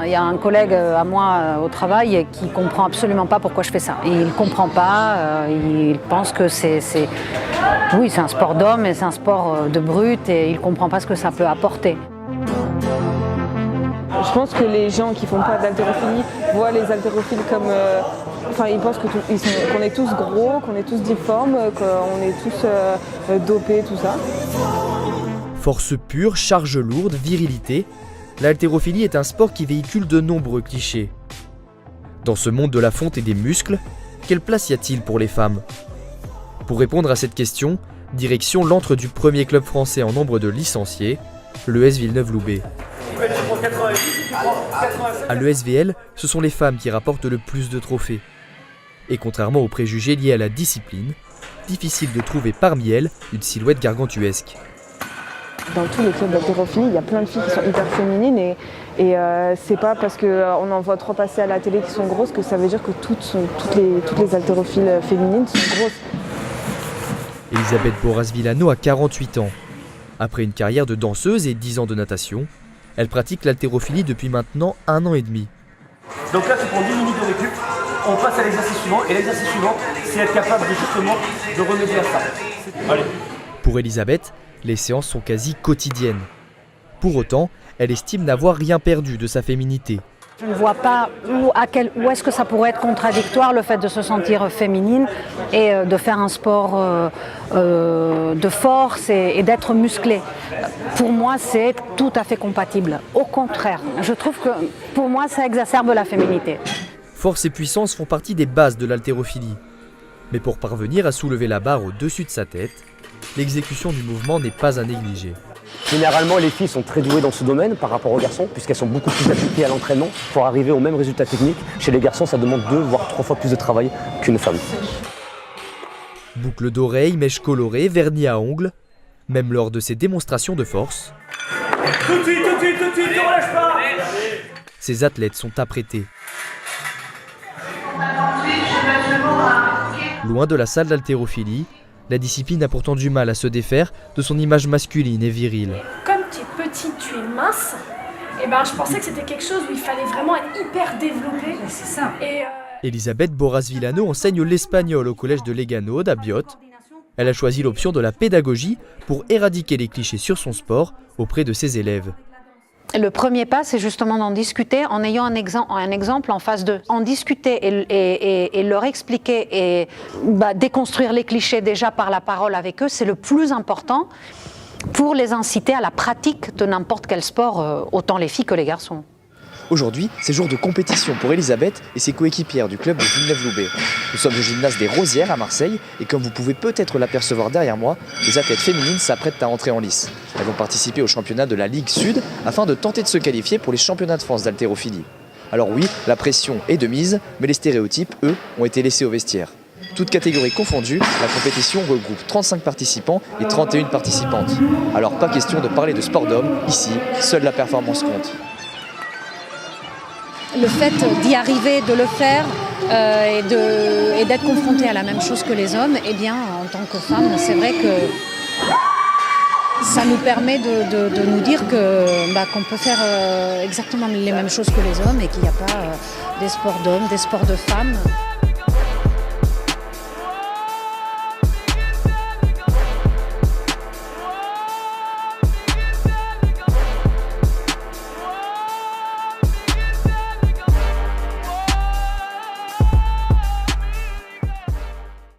Il y a un collègue à moi au travail qui comprend absolument pas pourquoi je fais ça. Il comprend pas, il pense que oui, c'est un sport d'homme et c'est un sport de brute et il comprend pas ce que ça peut apporter. Je pense que les gens qui font pas d'haltérophilie voient les haltérophiles comme... ils pensent qu'on est tous gros, qu'on est tous difformes, qu'on est tous dopés, tout ça. Force pure, charge lourde, virilité, l'haltérophilie est un sport qui véhicule de nombreux clichés. Dans ce monde de la fonte et des muscles, quelle place y a-t-il pour les femmes ? Pour répondre à cette question, direction l'antre du premier club français en nombre de licenciés, l'ES Villeneuve-Loubet. À l'ESVL, ce sont les femmes qui rapportent le plus de trophées. Et contrairement aux préjugés liés à la discipline, difficile de trouver parmi elles une silhouette gargantuesque. Dans tous les clubs d'haltérophilie, il y a plein de filles qui sont hyper féminines et c'est pas parce qu'on en voit 3 passer à la télé qui sont grosses que ça veut dire que toutes les haltérophiles féminines sont grosses. Elisabeth Boras-Villano a 48 ans. Après une carrière de danseuse et 10 ans de natation, elle pratique l'haltérophilie depuis maintenant 1 an et demi. Donc là, c'est pour 10 minutes de récup. On passe à l'exercice suivant et l'exercice suivant, c'est être capable de remédier à ça. Allez. Pour Elisabeth, les séances sont quasi quotidiennes. Pour autant, elle estime n'avoir rien perdu de sa féminité. Je ne vois pas où est-ce que ça pourrait être contradictoire le fait de se sentir féminine et de faire un sport de force et d'être musclée. Pour moi, c'est tout à fait compatible. Au contraire, je trouve que pour moi, ça exacerbe la féminité. Force et puissance font partie des bases de l'haltérophilie. Mais pour parvenir à soulever la barre au-dessus de sa tête, l'exécution du mouvement n'est pas à négliger. Généralement, les filles sont très douées dans ce domaine par rapport aux garçons, puisqu'elles sont beaucoup plus appliquées à l'entraînement. Pour arriver au même résultat technique, chez les garçons, ça demande 2 voire 3 fois plus de travail qu'une femme. Boucles d'oreilles, mèches colorées, vernis à ongles, même lors de ces démonstrations de force. Tout de suite, ne relâche pas. Ces athlètes sont apprêtés. Loin de la salle d'haltérophilie, la discipline a pourtant du mal à se défaire de son image masculine et virile. Comme tu es petite, tu es mince, et je pensais que c'était quelque chose où il fallait vraiment être hyper développé. C'est ça. Elisabeth Boras-Villano enseigne l'espagnol au collège de Leganode à Biot. Elle a choisi l'option de la pédagogie pour éradiquer les clichés sur son sport auprès de ses élèves. Le premier pas, c'est justement d'en discuter en ayant un exemple en face d'eux. En discuter et leur expliquer et déconstruire les clichés déjà par la parole avec eux, c'est le plus important pour les inciter à la pratique de n'importe quel sport, autant les filles que les garçons. Aujourd'hui, c'est jour de compétition pour Elisabeth et ses coéquipières du club de Villeneuve-Loubet. Nous sommes au gymnase des Rosières à Marseille et comme vous pouvez peut-être l'apercevoir derrière moi, les athlètes féminines s'apprêtent à entrer en lice. Elles vont participer au championnat de la Ligue Sud afin de tenter de se qualifier pour les championnats de France d'haltérophilie. Alors oui, la pression est de mise, mais les stéréotypes, eux, ont été laissés au vestiaire. Toutes catégories confondues, la compétition regroupe 35 participants et 31 participantes. Alors pas question de parler de sport d'homme, ici, seule la performance compte. Le fait d'y arriver, de le faire et d'être confronté à la même chose que les hommes, en tant que femme, c'est vrai que ça nous permet de nous dire qu'on peut faire exactement les mêmes choses que les hommes et qu'il n'y a pas des sports d'hommes, des sports de femmes.